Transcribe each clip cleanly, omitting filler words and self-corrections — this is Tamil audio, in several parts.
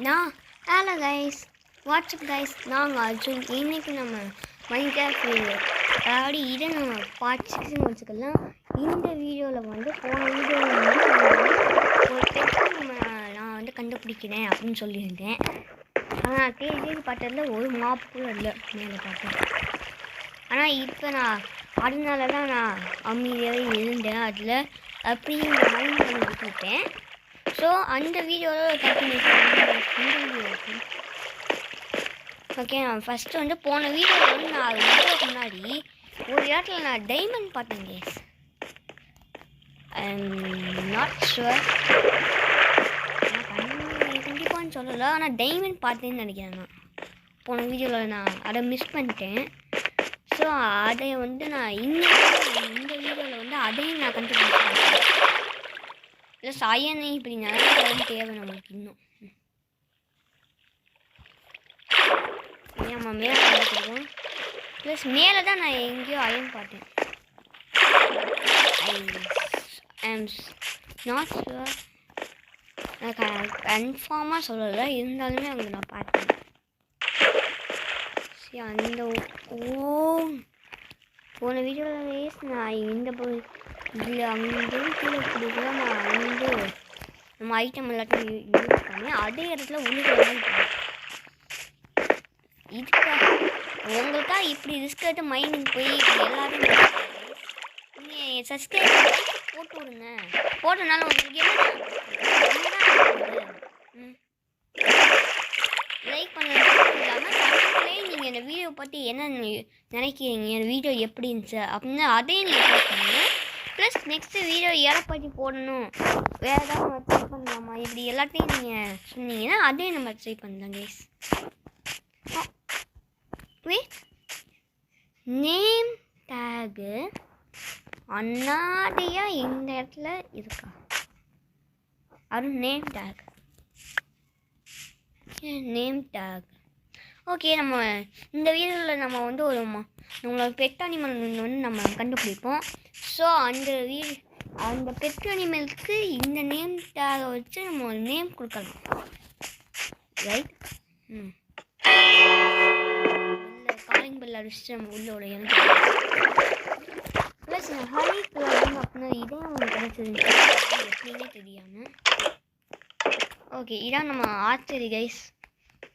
நான் ஹலோ கைஸ், வாட்ஸ்அப் கைஸ், நாங்கள் அர்ஜுன். இன்றைக்கி நம்ம மைன்கிராஃப்ட் வீடியோ, அதாவது இதை நம்ம பார்ட் 6ன்னு வச்சுக்கலாம். இந்த வீடியோவில் போன வீடியோவில் ஒரு பெட்டு நான் கண்டுபிடிக்கிறேன் அப்படின்னு சொல்லியிருந்தேன். ஆனால் தேடி பார்த்ததில் ஒரு மாப்பு கூட இல்லை மேலே பார்த்தேன். ஆனால் இப்போ நான் அதனால தான் நான் அமைதியாகவே இருந்தேன். அதில் அப்படிங்கிற மைண்ட் பண்ணி விட்டுவிட்டேன். ஸோ அந்த வீடியோவில் ஓகே, நான் ஃபஸ்ட்டு போன வீடியோவில் நான் வீடியோக்கு முன்னாடி ஒரு இடத்துல நான் டைமண்ட் பார்த்தேன் case. I am not sure, கண்டிப்பான்னு சொல்லலை, ஆனால் டைமண்ட் பார்த்தேன்னு நினைக்கிறேன். நான் போன வீடியோவில் நான் அதை மிஸ் பண்ணிட்டேன். ஸோ அதை நான் இந்த வீடியோவில் அதையும் நான் கண்டுபிடிச்சேன். ப்ளஸ் அயனை இப்படி நிறைய தேவை நம்மளுக்கு இன்னும். நம்ம மேலே கண்டுபிடிப்போம். ப்ளஸ் மேலே தான் நான் எங்கேயோ அயன் பார்த்தேன். ஐ எம் நாட் ஷுவர், கன்ஃபார்மாக சொல்லலை, இருந்தாலுமே அங்கே நான் பார்த்தேன். சரி, அந்த போன வீடியோவில் நான் இந்த இதில் அங்கே கீழே பிடிக்கல. நான் நம்ம ஐட்டம் எல்லாத்தையும் யூஸ் பண்ணி அதே இடத்துல உள்ளுக்கு இதுக்காக உங்களுக்கா இப்படி ரிஸ்க் எடுத்து மைனிங் போய் எல்லாரும் நீங்கள் சப்ஸ்கிரைப் போட்டு விடுங்க. போட்டனால உங்களுக்கு லைக் பண்ணுறது இல்லாமல் கமெண்ட்லேயே நீங்கள் இந்த வீடியோ பற்றி என்ன நினைக்கிறீங்க, இந்த வீடியோ எப்படி இருந்துச்சு அப்படின்னு அதையும் நீங்கள் போஸ்ட் பண்ணுங்கள். ப்ளஸ் நெக்ஸ்ட்டு வீடியோ எதை பற்றி போடணும், வேறு ஏதாவது நம்ம ட்ரை பண்ணலாமா, இப்படி எல்லாத்தையும் நீங்கள் சொன்னீங்கன்னா அதையும் நம்ம ட்ரை பண்ணலாம் கேஸ். வெயிட், நேம் டேகு அண்ணாடியாக இந்த இடத்துல இருக்கா? அது நேம் டேக் ஓகே. நம்ம இந்த வீடியோவில் நம்ம ஒரு நம்மளோட பெட் அனிமல் நம்ம கண்டுபிடிப்போம். ஸோ அந்த பெட் அனிமலுக்கு இந்த நேம் டேகை வச்சு நம்ம ஒரு நேம் கொடுக்கலாம், ரைட்? காலிங் பெல் அடிச்சுட்டு நம்ம உள்ளோட எனக்கு ப்ளஸ் ஹரி கிளப் அப்படின்னா இதான் அவங்களுக்கு கிடைச்சிருந்துச்சு எப்படின்னே தெரியாமல். ஓகே, இதான் நம்ம ஆச்சரி கைஸ்.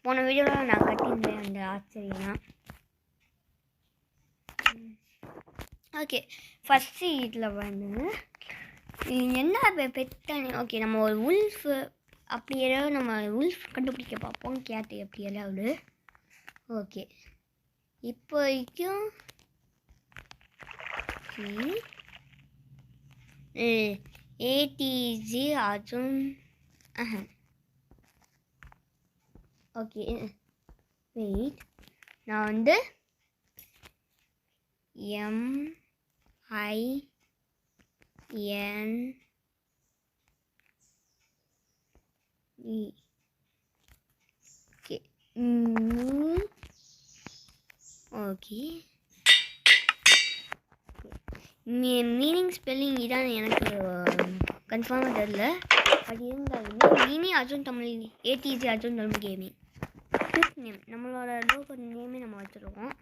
போன வீடியோவில் நான் கட்டியிருந்தேன் அந்த ஆச்சரியெல்லாம். ஓகே, ஃபஸ்ட்டு இதில் என்ன பெட்டனி. ஓகே, நம்ம ஒரு உல்ஃப் அப்படி ஏதாவது நம்ம உல்ஃப் கண்டுபிடிக்க பார்ப்போம், கேட்டு எப்படி ஏதாவது. ஓகே, இப்போதைக்கும் ஏடிஜி அர்ஜுன். ஓகே வெயிட், நான் MIN ஓகே மீனிங் ஸ்பெல்லிங் இதான் எனக்கு கன்ஃபார்மாக தெரில. அது இருந்தாலுமே mini Arjun Tamil ADG Arjun Tamil gaming name நம்மளோட லோகோ நேமே நம்ம வச்சுருக்கோம்.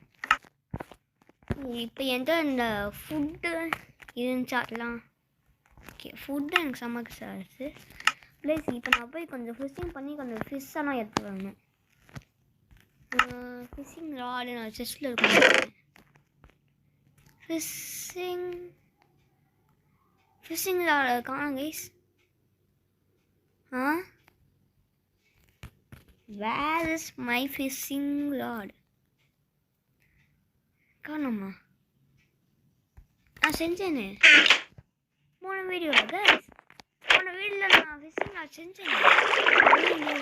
இப்போ எந்த இந்த ஃபுட்டு இருந்துச்சு அதெல்லாம். ஓகே, ஃபுட்டு எனக்கு சமைக்க சார்ஸு. ப்ளஸ் இப்போ நான் போய் கொஞ்சம் ஃபிஷ்ஷிங் பண்ணி கொஞ்சம் ஃபிஷ்ஷெல்லாம் எடுத்து வரணும். ஃபிஷ்ஷிங் ராடு நான் செஸ்ட்டில் இருக்கேன். ஃபிஷ்ஷிங் ராடு காணும் guys. Where is my fishing rod? காணுமா? நான் செஞ்சேனே போன வீடியோவில் கைஸ். போன வீடியோவில் நான் ஃபிஷ்ஷிங் ராட் செஞ்சேன்.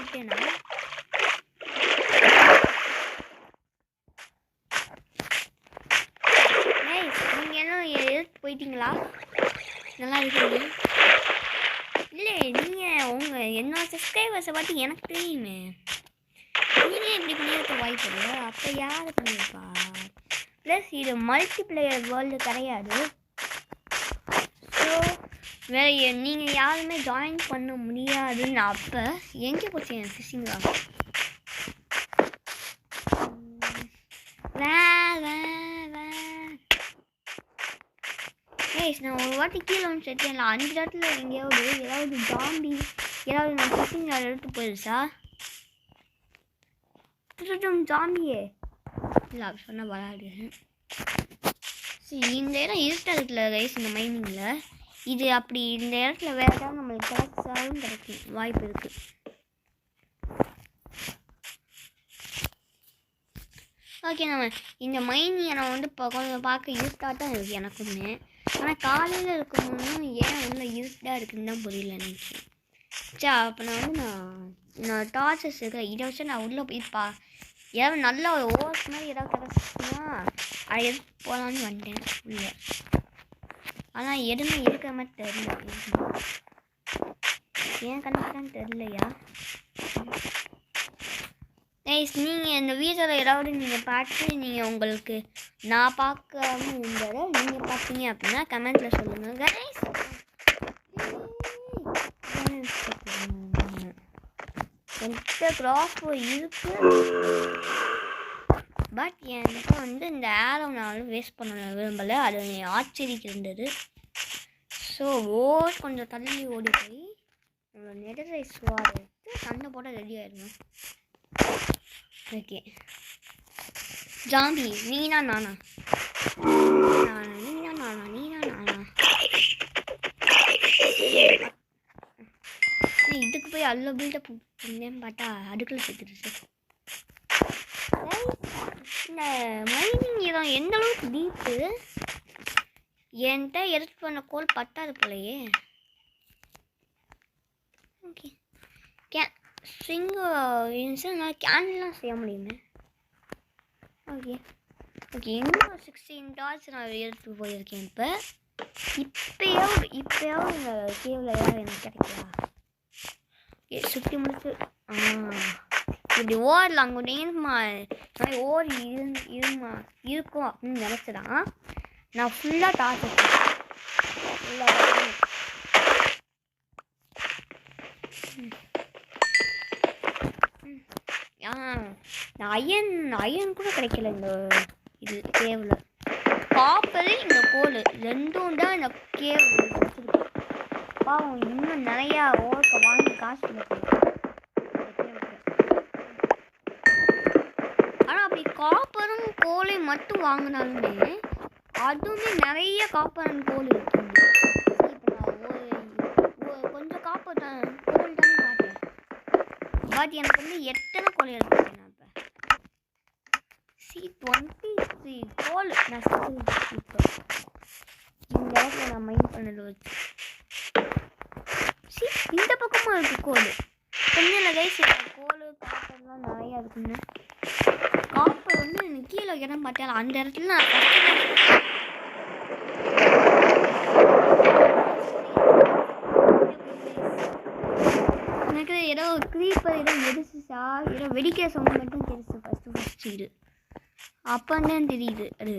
விட்டேனா? நீங்கள் என்ன எடுத்து போயிட்டீங்களா? நல்லா இருக்கீங்க? இல்லை, நீங்கள் என்னோட சப்ஸ்கிரைபர்ஸை பார்த்து எனக்கு தெரியுமே. நீங்கள் இப்படி பண்ணியிருக்க வாய்ப்பு இல்லை. அப்போ யார் பண்ணியிருப்பா? ப்ளஸ் இது மல்டிப்ளேயர் வேர்ல்டு கிடையாது. ஸோ வேறு நீங்கள் யாருமே ஜாயின் பண்ண முடியாதுன்னு அப்போ எங்கே போச்சு என் ஃபிஷிங் ராட்? நான் ஒரு வாட்டி கீழே வந்து செட்டேன். அந்த இடத்துல எங்கேயாவது ஏதாவது ஜாம்பி ஏதாவது நான் ஃபிஷிங் ராட் எடுத்து போயிடுச்சா? ஜாம்பியே இல்லை அப்படி சொன்னால் வராது. சரி, இந்த இடம் இருட்டாக இருக்குல்ல கைஸ் இந்த மைனிங்கில். இது அப்படி இந்த இடத்துல வேறு ஏதாவது நம்மளுக்கு கிடைச்சாலும் கிடைக்கும் வாய்ப்பு இருக்குது. ஓகே, நம்ம இந்த மைனிங்கை நம்ம வந்து இப்போ கொஞ்சம் பார்க்க இருட்டாக தான் இருக்குது எனக்குமே. ஆனால் காலையில் இருக்கணும்னு ஏன் உள்ள இருட்டாக இருக்குன்னு தான் புரியல எனக்கு. சரி, அப்போ நான் டார்ச்சஸ் இருக்கேன். இதை வச்சு நான் உள்ளே போய் ஏதாவது நல்ல ஒரு ஓர்ஸ் மாதிரி ஏதாவது கிடச்சிச்சுன்னா அதை எடுத்து போகலான்னு வந்துட்டேன் உள்ளே. ஆனால் எதுவுமே இருக்கிற மாதிரி தெரியல. ஏன் கணக்குன்னு தெரியலையா? நீங்கள் இந்த வீடியோவில் ஏதாவது நீங்கள் பார்த்து நீங்கள் உங்களுக்கு நான் பார்க்காம இருந்ததை நீங்கள் பார்த்தீங்க அப்படின்னா கமெண்ட்டில் சொல்லுங்கள் கைஸ். என்கிட்ட கிராஸ்போ இருக்கு, பட் என்கிட்ட வந்து இந்த ஆரோ நான் வேஸ்ட் பண்ண விரும்பலை. அது ஆச்சரிக்கின்றது. ஸோ கொஞ்சம் தள்ளி ஓடி போய் நம்மளோட நெடரை சுவார் எடுத்து சண்டை போட ரெடி ஆகிடணும். ஓகே, ஜாம்பி நீனா நானா? நீனா நானா? நீனா நானா? இதுக்கு போய் அல்ல பில்டப் பண்ணேன்னு பார்த்தா அடுக்கல சேர்த்துருச்சு. இந்த மைனிங் இடம் எந்த அளவுக்கு டீப்பு? என்கிட்ட எடுத்து பண்ண கோல் பத்தாது போலையே. ஓகே, நான் கேன்லாம் செய்ய முடியுமே. ஓகே ஓகே, இன்னும் 16 டாட்ஸ் நான் எடுத்து போயிருக்கேன். இப்போயாவது இந்த கேவில் ஏதாவது எனக்கு கிடைக்கா? சுற்றி முடிச்சு இப்படி ஓடலாம். அங்கே நேர்மா ஓடி இருக்கும் அப்படின்னு நினச்சிதான் நான் ஃபுல்லாக டார்ச் வச்சேன். அயன் கூட கிடைக்கல இந்த இது கேவில். காப்பரு இந்த கோல் ரெண்டும் தான் இந்த கேவ் வச்சுருக்கு. பாவம் இன்னும் நிறையா ஓர்க்க வாங்கி காசு ஆனால் அப்படி காப்பரும் கோலையும் மட்டும் வாங்கினாலுமே அதுவுமே நிறைய காப்பர் அண்ட் கோல் இருக்குங்க. இப்போ நான் கொஞ்சம் காப்பர் தான் கோல் தானே பார்த்தேன், பட் எனக்கு வந்து எத்தனை கோல் எடுத்துருக்கேன். நான் இப்போ 23 கோல் நான் இப்போ இந்த இடத்துல நான் மைண்ட் பண்ணது வச்சு இந்த பக்கமாக இருக்குது கோல். கொஞ்சம் இல்லை கைஸ், கோல் காப்பர்லாம் நிறையா இருக்குங்க. காப்பர் வந்து எனக்கு கீழே இடம் பார்த்தேன் அந்த இடத்துல நான் எனக்கு ஏதோ க்ரீப்பர் ஏதோ எரிச்சுச்சா ஏதோ வெடிக்கிற சவுண்ட் மட்டும் தெரிச்சு ஃபஸ்ட்டு இது. அப்போ தான் தெரியுது அது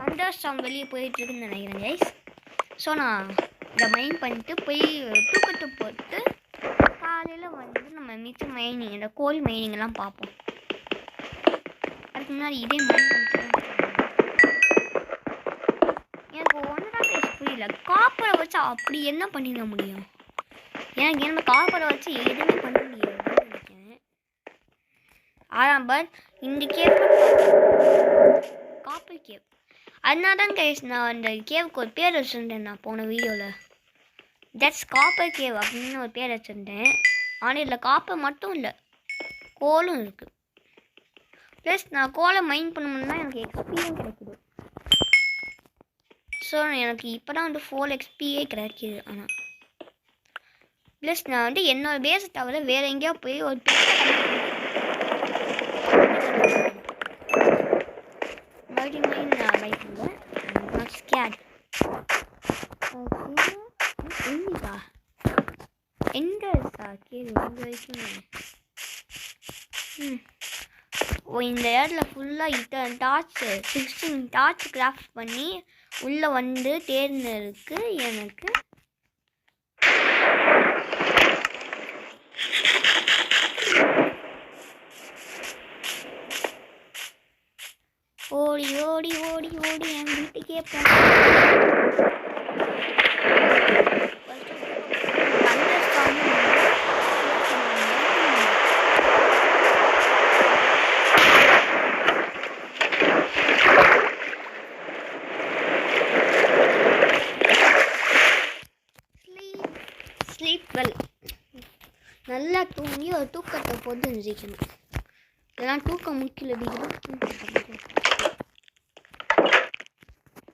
அண்டர் ஸ்டாம் வெளியே போயிட்டுருக்குன்னு நினைக்கிறேன் கைஸ். ஸோ நான் இதை மைண்ட் பண்ணிட்டு போய் தூக்கத்தை போட்டு காலையில் வந்து நம்ம மிச்ச மைனிங் இந்த கோல் மைனிங்லாம் பார்ப்போம். அதுக்கு முன்னாடி இதே மைண்ட் பண்ணிட்டு எனக்கு ஒன்றா கைஸ் புரியல. காப்பரை வச்சு அப்படி என்ன பண்ணிட முடியும்? எனக்கு என்ன காப்பரை வச்சு எதுவுமே பண்ண முடியாது நினைக்கிறேன். ஆனால் பட் இந்த கேவ் காப்பர் கேவ், அதனால தான் கைஸ் நான் அந்த கேவுக்கு ஒரு பேர் வச்சுருந்தேன். நான் போன வீடியோவில் தட்ஸ் காப்பர் கேவ் அப்படின்னு ஒரு பேர் வச்சுருந்தேன். ஆனால் இதில் காப்பர் மட்டும் இல்லை, கோலும் இருக்குது. ப்ளஸ் நான் கோலை மைண்ட் பண்ணணும்னா எனக்கு எக்ஸ்பீரியன்ஸ் கிடைக்குது. ஸோ எனக்கு இப்போ தான் வந்து 4 XPயே கிடைக்கிது. ஆனால் ப்ளஸ் நான் வந்து என்னோட பேஸை தவிர வேறு எங்கேயோ போய் ஒரு மறுபடியும் நான் பைக் இல்லை நாட் ஸ்கேட். எங்கா எங்கே இருக்கா கேள்வி எங்கே வரைக்கும்? இந்த இடத்துல ஃபுல்லாக டார்ச் 16 டார்ச் கிராஃப்ட் பண்ணி உள்ளே வந்து தேர்ந்தெடுக்கு எனக்கு ஓடி ஓடி ஓடி ஓடி என் வீட்டுக்கே ஸ்லீப் வெல். நல்லா தூங்கி ஒரு தூக்கத்தை போட்டு நினைக்கணும். இதெல்லாம் தூக்கம் முக்கிய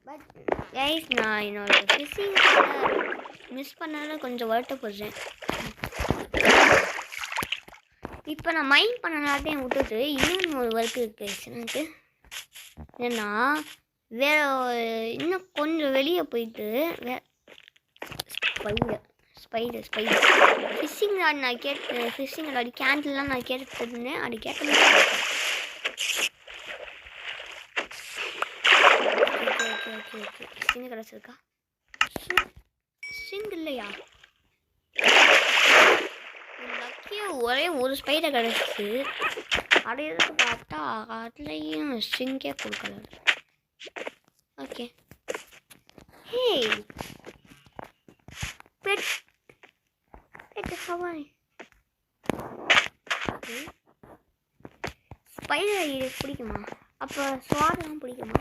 பட் கைஸ் நான் என்னோட ஃபிஷிங் மிஸ் பண்ணால கொஞ்சம் வருத்தப்படுறேன். இப்போ நான் மைண்ட் பண்ணனாட்டையும் விட்டுட்டு இன்னொன்று ஒரு ஒர்க் இருக்குது எனக்கு. ஏன்னா வேற இன்னும் கொஞ்சம் வெளியே போயிட்டு ஸ்பைடர் ஃபிஷிங் ராட் நான் ஃபிஷிங் ராட் கேண்டில்லாம் நான் கேட்டுருந்தேன். அது கேட்ட ஓகே ஸ்ட்ரிங் கிடச்சிருக்கா? ஸ்ட்ரிங் இல்லையா? லக்கியாக ஒரே ஒரு ஸ்பைடர் கிடச்சிச்சு. அது எதுக்கு பார்த்தா அதுலேயும் ஸ்ட்ரிங்கே கொடுக்கல. Okay hey pet Hawaii spider பிடிக்குமா? அப்போ ஸ்வாட்லாம் பிடிக்குமா?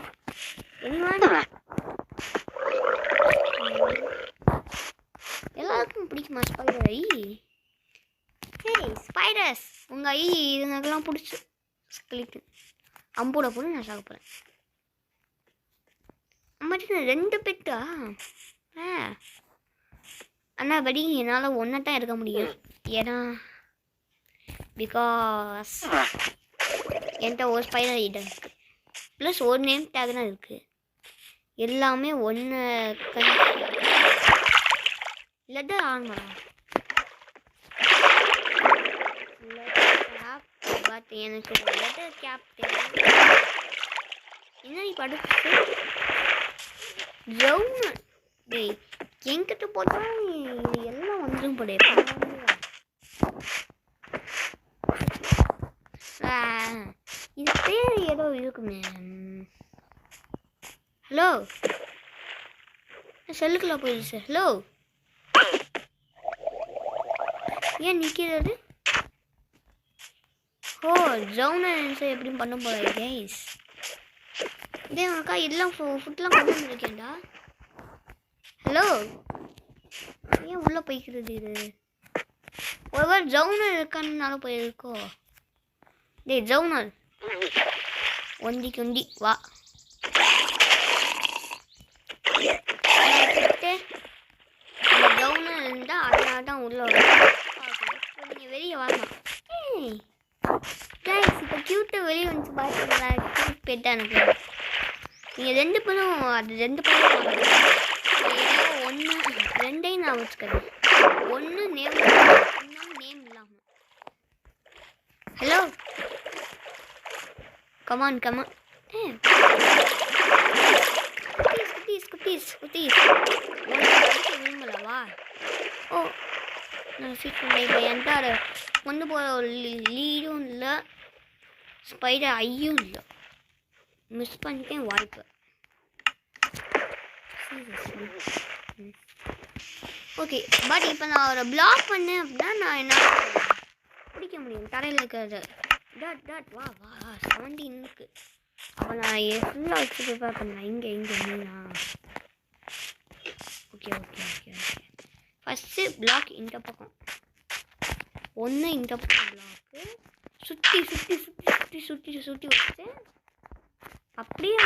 எல்லாருக்கும் பிடிக்குமா ஸ்பைடர் ஐ? ஹே ஸ்பைடர்ஸ் உங்கள் ஐ இதுங்கெல்லாம் பிடிச்சி கிளிக்கு அம்போட போட்டு நான் சாக போகிறேன். மட்டும் 2 பெட்டா? அண்ணா படி என்னால் ஒன்றை தான் எடுக்க முடியும். ஏன்னா பிகாஸ் என்கிட்ட ஒரு ஸ்பைடர் ஐட்டம் இருக்குது, ப்ளஸ் ஒரு நேம் டேக் தான் இருக்குது. எல்லாமே ஒன்று லெட்டர் ஆன்மா பட் எனக்கு லெட்டர் கேப் தேவை. என்ன நீ படிச்சு ஜவுன் டேய் என்கிட்ட போட்டால் இது எல்லாம் வந்துடும் போட. இது பேர் ஏதோ இருக்குமே. ஹலோ செல்லுக்குள்ள போயிடுச்சு. ஹலோ ஏன் நிற்கிறது? ஓ ஜவுனன்ஸை எப்படியும் பண்ண போகிறேன் கைஸ். இதே உனக்கா எல்லாம் ஃபுட்லாம் கொண்டு வந்துருக்கேன்டா. ஹலோ ஏன் உள்ளே போய்க்கிறது? இது ஒருவேளை ஜவுனர் இருக்கான்னால போயிருக்கோ. டேய் ஜவுனர் ஒண்டி வா. அந்த ஜவுனர் இருந்தால் அதனால தான் உள்ளே நீங்கள் வெளியே வரலாம். கைஸ் இப்போ க்யூட்டை வெளியே வந்து பார்த்தீங்களா? க்யூட் பெட்டாக எனக்கு. நீங்கள் 2 பேரும் அது 2 பேரும் ஒன்று 2ஐயும் நான் வச்சுக்கிறேன். ஒன்று நேம் இன்னொன்று நேம் இல்லாமல். ஹலோ கமான் குட்டீஸ் விரும்பலவா? ஓ நான் ஃபீட் பண்ண இப்போ என்கிட்ட அதை கொண்டு போகிற ஒரு லீடும் இல்லை, ஸ்பைடர் ஐயும் இல்லை. மிஸ் பண்ணிட்டேன் வாய்ப்பு. ஓகே பட் இப்போ நான் ஒரு பிளாக் பண்ணேன் அப்படின்னா நான் என்ன பிடிக்க முடியும்? தரையில் இருக்கிறது டாட் வா 17 இருக்கு. அப்போ நான் ஃபுல்லாக வச்சு ப்ரிப்பேர் பண்ணேன். இங்கே மீனா. ஓகே ஃபஸ்ட்டு பிளாக் இந்த பக்கம் ஒன்று, இந்த பக்கம் பிளாக்கு சுற்றி வச்சு அப்படியே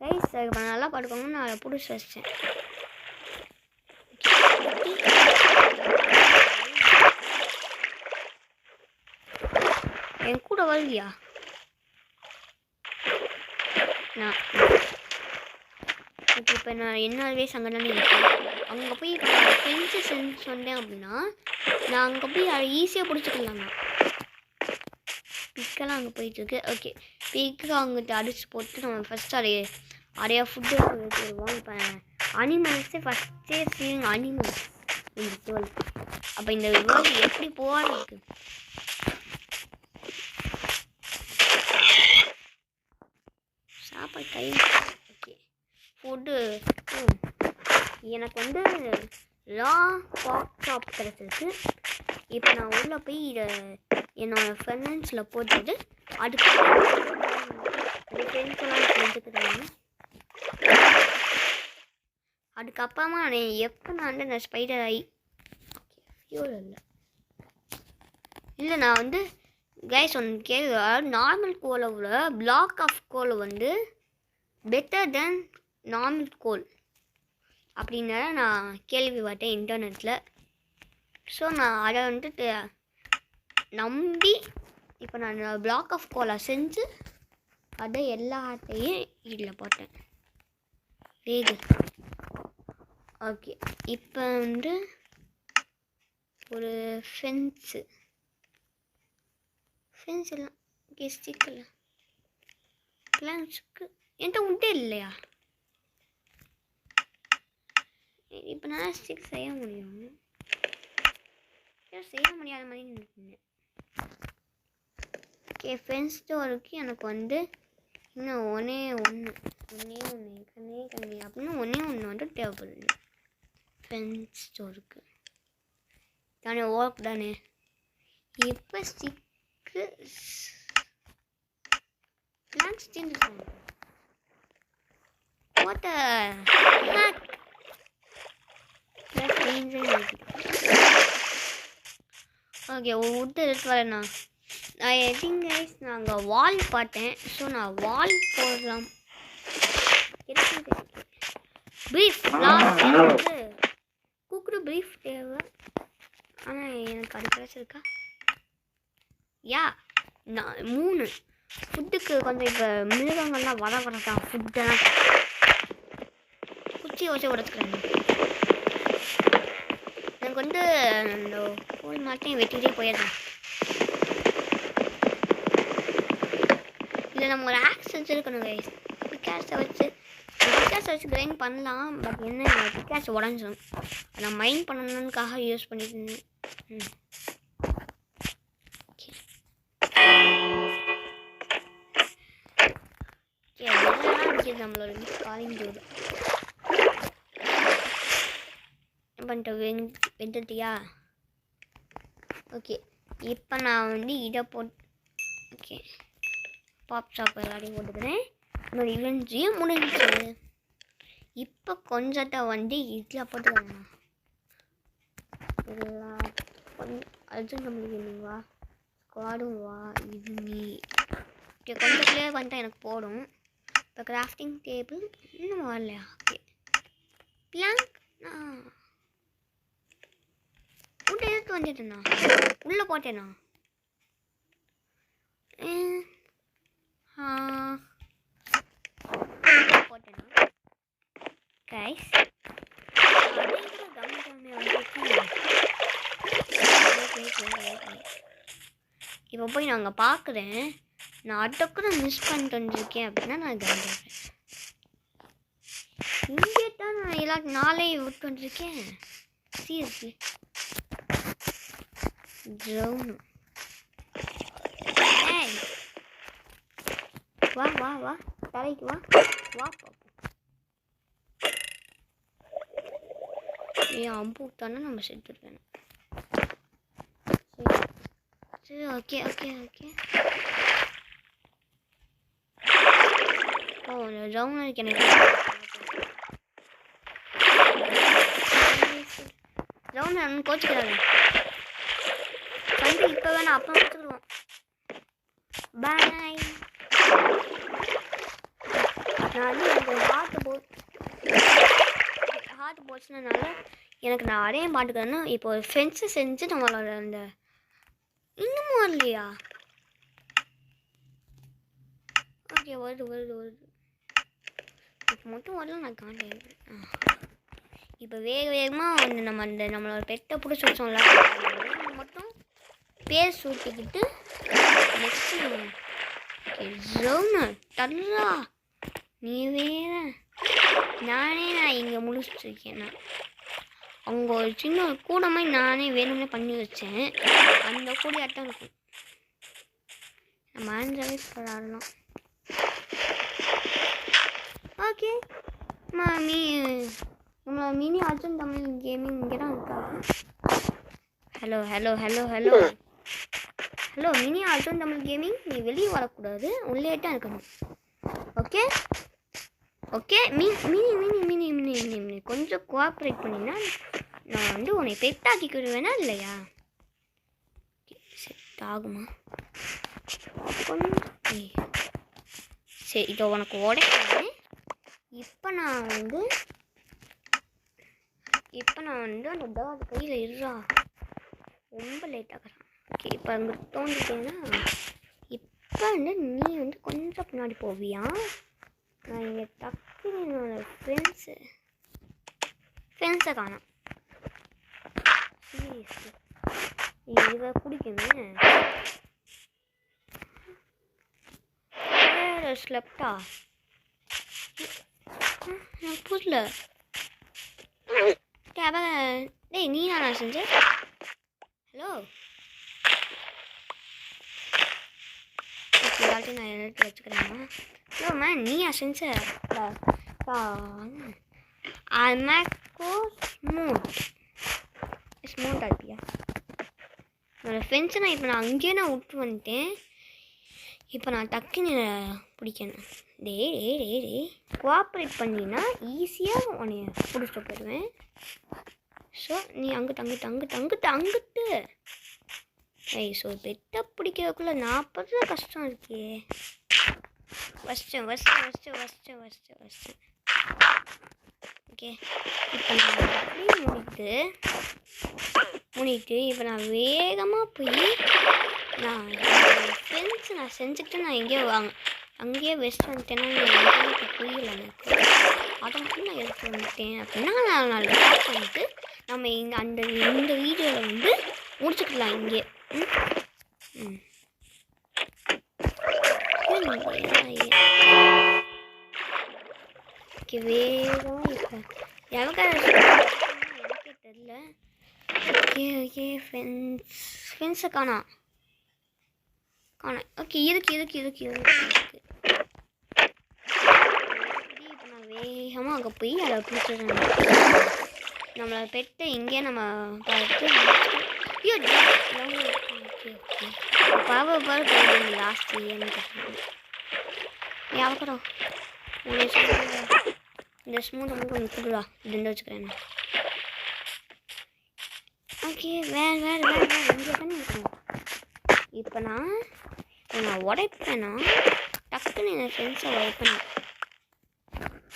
கைஸ் இப்போ நல்லா படுக்கணும். நான் அதை பிடிச்சி வச்சேன். என் கூட வருவியா? நான் ஓகே இப்போ நான் என்னவே சங்கடம்னு இருக்கேன். அங்கே போய் இப்போ நான் ஃப்ரெண்ட்ஸு செஞ்சு சொன்னேன் அப்படின்னா நான் அங்கே போய் அதை ஈஸியாக பிடிச்சிக்கலாம். நான் பிக்கெல்லாம் அங்கே போயிட்டுருக்கு. ஓகே பிக்கு அங்கிட்ட அடிச்சு போட்டு நம்ம ஃபஸ்ட்டு நிறையா ஃபுட்டு வருவோம். இப்போ அனிமல்ஸே ஃபஸ்ட்டே சீங் அனிமல்ஸ் இந்த வேர்ல்டு. அப்போ இந்த வேர்ல்டு எப்படி போகாது இருக்குது. சாப்பாடு கை ஓகே ஃபுட்டு எனக்கு வந்து ரா பாக் சாப் கிடச்சிருக்கு. இப்போ நான் உள்ளே போய் இதை என்னோடய ஃப்ரெண்ட்ஸில் போட்டுட்டு அதுக்கு ஃப்ரெண்ட்ஸெல்லாம் செஞ்சுக்கிறாங்க. அதுக்கப்புறமா நான் எப்போ நான் வந்து இந்த ஸ்பைடர் ஆகி ஃபியூர் இல்லை நான் வந்து கைஸ் ஒன்று கேள்வி, நார்மல் கோலை விட பிளாக் ஆஃப் கோல் வந்து பெட்டர் தென் நார்மல் கோல் அப்படின்னா நான் கேள்விப்பட்டேன் இன்டர்நெட்டில். ஸோ நான் அதை வந்துட்டு நம்பி இப்போ நான் பிளாக் ஆஃப் கோலை செஞ்சு அதை எல்லாத்தையும் இதில் போட்டேன் வேகு. ஓகே இப்போ வந்து ஒரு ஃபென்ஸு எல்லாம் ஓகே ஸ்டிக்கில் பிளான்ஸுக்கு என்கிட்ட உண்டே இல்லையா? இப்போ நான் ஸ்டிக் செய்ய முடியும், செய்ய முடியாத மாதிரி நினைக்கிறேன். ஓகே ஃப்ரெண்ட்ஸ் ஸ்டோருக்கு எனக்கு வந்து இன்னும் ஒன்றே ஒன்று கண்ணே அப்படின்னு ஒன்றே ஒன்று வந்து தேவைப்படுது ஃப்ரெண்ட்ஸ் ஸ்டோருக்கு தானே ஒர்க் தானே. இப்போ ஸ்டிக்கு plans change what heck okay விட்டு எடுத்து வரேண்ணா. நான் எதிங் கைஸ் நாங்கள் வால் பார்த்தேன். ஸோ நான் வால் போடலாம். ப்ரீஃப் எனக்கு குக்குடு ப்ரீஃப் தேவை. ஆனால் எனக்கு அது கிடச்சிருக்கா? யா நான் 3 ஃபுட்டுக்கு கொஞ்சம் இப்போ மிருகங்கள்லாம் வரதான் ஃபுட்டெல்லாம் குச்சி வச்சு உடச்சுக்கிறேன். எனக்கு வந்து அந்த கோல் மாட்டையும் வெட்டிகிட்டே போயிடுறேன். இல்லை நம்ம ஒரு ஆக்ஸ் வச்சுருக்கணும் கைஸ். பிக்காஸை வச்சு கிரைண்ட் பண்ணலாம். பட் என்ன பிக்காஸ் உடஞ்சிடும். நான் மைண்ட் பண்ணணுக்காக யூஸ் பண்ணிட்டு இருந்தேன். நம்மளோட காலிங் டோர் பண்ணிட்டு வெந்துட்டியா? ஓகே இப்போ நான் வந்து இதை போட்டு ஓகே பாப் ஷாப் எல்லாத்தையும் போட்டுக்கிறேன். என்னோட இவென்ட்ரியும் முடிஞ்சிச்சு. இப்போ கொஞ்சத்தை வந்து இதில் போட்டுக்கோங்க. இதெல்லாம் அர்ஜுன் நம்மளுக்கு வா ஸ்குவாடும் வா இது நீ ஓகே கொஞ்சம் கிளியர் பண்ணிட்டா எனக்கு போடும். இப்போ கிராஃப்டிங் டேபிள் இன்னும் வரலையா? ஓகே பிளாங்க் உள்ள எடுத்து வந்துட்டேண்ணா, உள்ளே போட்டேண்ணா. போட்டேண்ணா கைஸ். இப்போ போய் நான் அங்கே பார்க்குறேன். நான் அட்டக்கூட மிஸ் பண்ணிட்டு வந்துருக்கேன் அப்படின்னா நான் கவனிப்பேன். இங்கே தான் நான் எல்லாரும் நாளே விட்டு வந்துருக்கேன். சீரியஸ்லி ட்ரௌனு. வா வா வா தலைக்கு வா வா பாப்போம். ஏன் அம்பு விட்டானா நம்ம செத்துருக்கேன். சரி ஓகே ஓகே ஓகே. ஓ ட்ரௌனுக்கு எனக்கு ட்ரௌன் கோச்சுக்கிறாங்க. கண்டு இப்போ வேணா அப்புறம் வச்சுக்கிடுவோம். பாய். நான் வந்து எனக்கு ஹார்ட் போச்சுனால எனக்கு நான் அடையும் பாட்டுக்கிறேன்னா இப்போ ஒரு ஃபென்ஸை செஞ்சு நம்மளோட அந்த இன்னமும் வரலையா? ஓகே வருது வருது வருது. மட்டும் வரல நான் காண்டேன். இப்போ வேகமாக வந்து நம்மளோட பெட்டை பிடிச்சி வச்சோம்ல மட்டும் பேர் சூட்டிக்கிட்டு நெக்ஸ்ட்டு தர்றா நீ வேற நான் இங்கே முடிச்சுட்ருக்கேன். நான் அவங்க ஒரு சின்ன ஒரு கூடை மாதிரி நானே வேணும்னே பண்ணி வச்சேன். அந்த கூடையாட்டம் இருக்கும். நம்ம ஆண்ட்ராய்ட் விளாடலாம். ஓகே நம்மளோட மினி அர்ஜுன் தமிழ் கேமிங் இங்கே தான் இருக்காது. Hello hello hello hello hello mini Arjun Tamil gaming, நீ வெளியே வரக்கூடாது, உள்ளே தான் இருக்கணும். Okay okay mini mini mini mini mini mini mini கொஞ்சம் கோஆப்ரேட் பண்ணினா நான் வந்து உன்னை பெட்டாக்கிக்கிடுவேனா இல்லையா? செட் ஆகுமா கொஞ்சம்? சரி இதை உனக்கு உடைக்கிறேன். இப்போ நான் வந்து அந்த டாட் கையில் இருறா, ரொம்ப லேட் ஆகிறான். ஓகே இப்போ அங்கே தோண்டிட்டேன்னா இப்போ வந்து நீ வந்து கொஞ்சம் பின்னாடி போவியா? நான் இங்கே டக்கு என்னோட ஃப்ரெண்ட்ஸை காணோம். சீரியஸ்லி இதை பிடிக்குமே. ஸ்லெப்டா எனக்கு புரியல. டேய் நீ நான் செஞ்சேன். ஹலோ எல்லாத்தையும் நான் எடுத்து வச்சுக்கிறேன். ஹலோ மேம் நீயா செஞ்ச? மேக்கோ ஸ்மூத் ஆகிட்டியா? என்னோடய ஃப்ரெண்ட்ஸை நான் இப்போ அங்கேயே விட்டு வந்துட்டேன். இப்போ நான் டக்குன்னு பிடிக்கணும். டே கோஆப்ரேட் பண்ணினா ஈஸியாக உன்னைய பிடிச்சிட்டு போயிடுவேன். ஸோ நீ அங்கிட்டு ஏய் ஸோ பெட்டை பிடிக்கிறதுக்குள்ளே நான் படுற கஷ்டம் இருக்கே. ஃபஸ்ட்டு ஓகே இப்போ நான் அப்படியே முடிட்டு இப்போ நான் வேகமாக போய் நான் செஞ்சுக்கிட்டு நான் அங்கேயே வெஸ்ட் வந்துட்டேன்னா எனக்கு புரியல. எனக்கு அதை மட்டும் நான் எடுத்து வந்துட்டேன் அப்படின்னா நான் லாக் பண்ணிட்டு நம்ம இந்த வீடியோவில் வந்து முடிச்சுக்கலாம் இங்கே. ஓகே வேகமாக இப்போ எனக்கே தெரில. ஓகே ஃப்ரெண்ட்ஸை காணோம். ஓகே இருக்கு இப்போ நான் வேகமாக அங்கே போய் அதை பிடிச்சிடுறேன். நம்மளோட பெட்டை இங்கே நம்ம பார்த்து பாவ போய் லாஸ்ட் யாவக்கிறோம். இந்த ஸ்மூத் வந்து கொஞ்சம் கொடுடா ரெண்டு வச்சுக்கிறேன். ஓகே வேறு இங்கே தானே இருக்கணும். இப்போ நான் உடைப்பேனா டக்குன்னு என் ஃப்ரெண்ட்ஸை உடைப்பேன்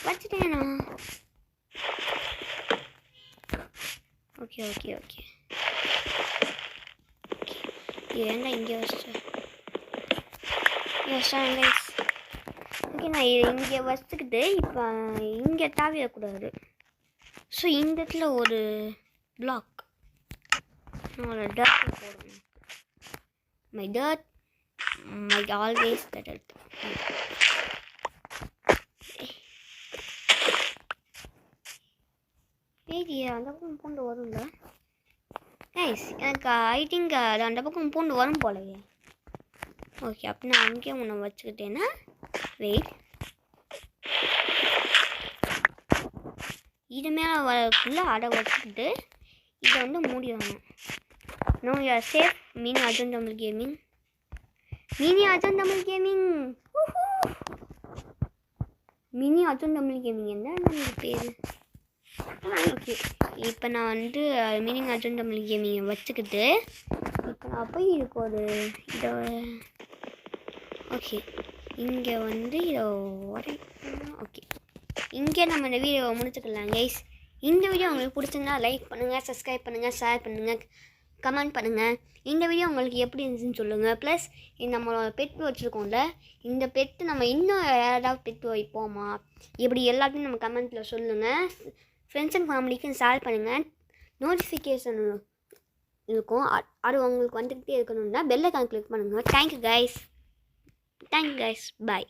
வச்சுட்டேண்ணா. ஓகே ஏன்டா இங்கே வச்சிட்டேன். ஓகே நான் இங்கே வச்சுக்கிட்டு இப்போ இங்கே தாவிடக்கூடாது. ஸோ இந்த இடத்துல ஒரு பிளாக் நம்மளோட டர்ட் போடணும். My dirt my always dirt. அந்த பக்கம் பூண்டு வரும்ல கைஸ்? எனக்கு ஐ திங்க் அது அந்த பக்கம் பூண்டு வரும் போலவே. ஓகே அப்போ நான் அங்கேயே உன்னை வச்சுக்கிட்டேன்னா வெயிட் இது மேலே வரக்குள்ளே அடை வச்சுக்கிட்டு இதை வந்து மூடிடணும். No you are safe mini Arjun Tamil gaming. Mini Arjun Tamil gaming என்ன பேர்? ஓகே இப்போ நான் வந்து மினி அர்ஜுன் தமிழ் கேமிங்கை வச்சுக்கிட்டு இப்போ நான் போய் இதுக்கு ஒரு இதை ஓகே இங்கே வந்து இதை ஓகே இங்கே நம்ம இந்த வீடியோவை முடிச்சுக்கலாம் கைஸ். இந்த வீடியோ உங்களுக்கு பிடிச்சிருந்தா லைக் பண்ணுங்கள், சப்ஸ்கிரைப் பண்ணுங்கள், ஷேர் பண்ணுங்கள், கமெண்ட் பண்ணுங்கள். இந்த வீடியோ உங்களுக்கு எப்படி இருந்துச்சுன்னு சொல்லுங்கள். ப்ளஸ் நம்மளோட பெட் வச்சுருக்கோம்ல, இந்த பெட்டு நம்ம இன்னும் யாராவது பெட் வைப்போமா, இப்படி எல்லாத்தையும் நம்ம கமெண்ட்டில் சொல்லுங்கள். ஃப்ரெண்ட்ஸ் அண்ட் ஃபேமிலிக்கும் ஷேர் பண்ணுங்கள். நோட்டிஃபிகேஷன் இருக்கும், அது உங்களுக்கு வந்துக்கிட்டே இருக்கணும்னா பெல் ஐகான் கிளிக் பண்ணுங்கள். தேங்க்யூ கைஸ், பாய்.